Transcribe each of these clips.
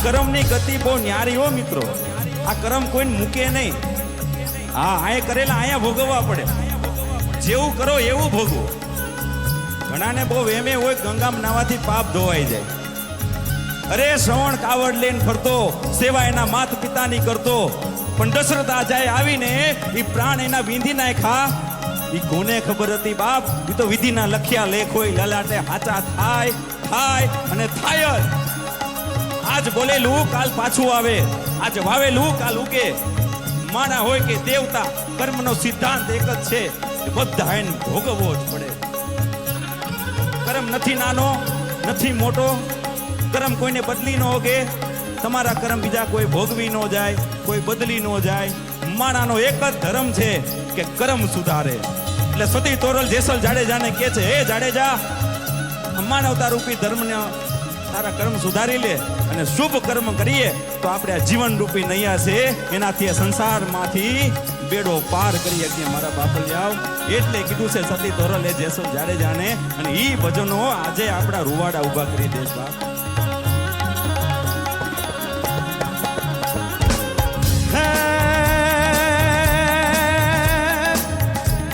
કર્મની ગતિ બહુ ન્યારી હો મિત્રો. આ કર્મ કોઈને મૂકે નહીં. હા, આય કરેલા આયા ભોગવવા પડે. જેવું કરો એવું ભોગવો. ઘણાને બહુ વેમે હોય ગંગામાં નાવાથી પાપ ધોવાઈ જાય. અરે શ્રવણ કાવડ લઈને ફરતો, સેવા એના માત પિતાની કરતો, પણ દશરથ આજાએ આવીને એ પ્રાણ એના વીંધી નાખ્યા. એ કોને ખબર હતી બાપ? એ તો વિધિના લખ્યા લેખ હોય, લલાટે હાચા થાય થાય અને થાય જ. આજ બોલેલું કાલ પાછું આવે, આજ વાવેલું કાલ ઉગે. માણા હોય કે દેવતા, કર્મનો સિદ્ધાંત એક જ છે, બધા એને ભોગવવો જ પડે. કર્મ નથી નાનો, નથી મોટો. કર્મ કોઈને બદલી ન હોગે. તમારા કર્મ બીજા કોઈ ભોગવી ન જાય, કોઈ બદલી ન જાય. માણાનો એક જ ધર્મ છે કે કર્મ સુધારે. એટલે સતી તોરલ જેસલ જાડેજાને કહે છે, હે જાડેજા, માનવતા રૂપી ધર્મને તારા કર્મ સુધારી લે અને શુભ કર્મ કરીએ તો આપણે આ જીવન રૂપી નૈયા છે એનાથી સંસારમાંથી બેડો પાર કરી શકીએ મારા બાપલિયાઓ. એટલે કીધું છે સતી તોરલે જેસલ જાડેજાને, અને ઈ ભજનો આજે આપણા રૂવાડા ઉભા કરી દે બાપ.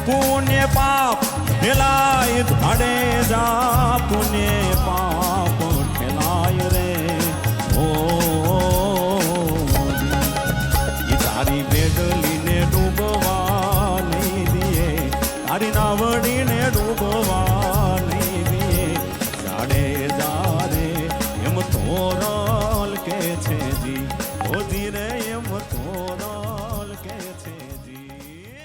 પુણ્ય પાપ ઠેલાય જાડેજા, પુણ્ય પાપ ઠેલાય રે. ઓ તારી બેડલીને ડૂબવા નહીં દીએ, તારી નાવડીને ડૂબવા નહીં દીએ. જાડેજા રે એમ તોરા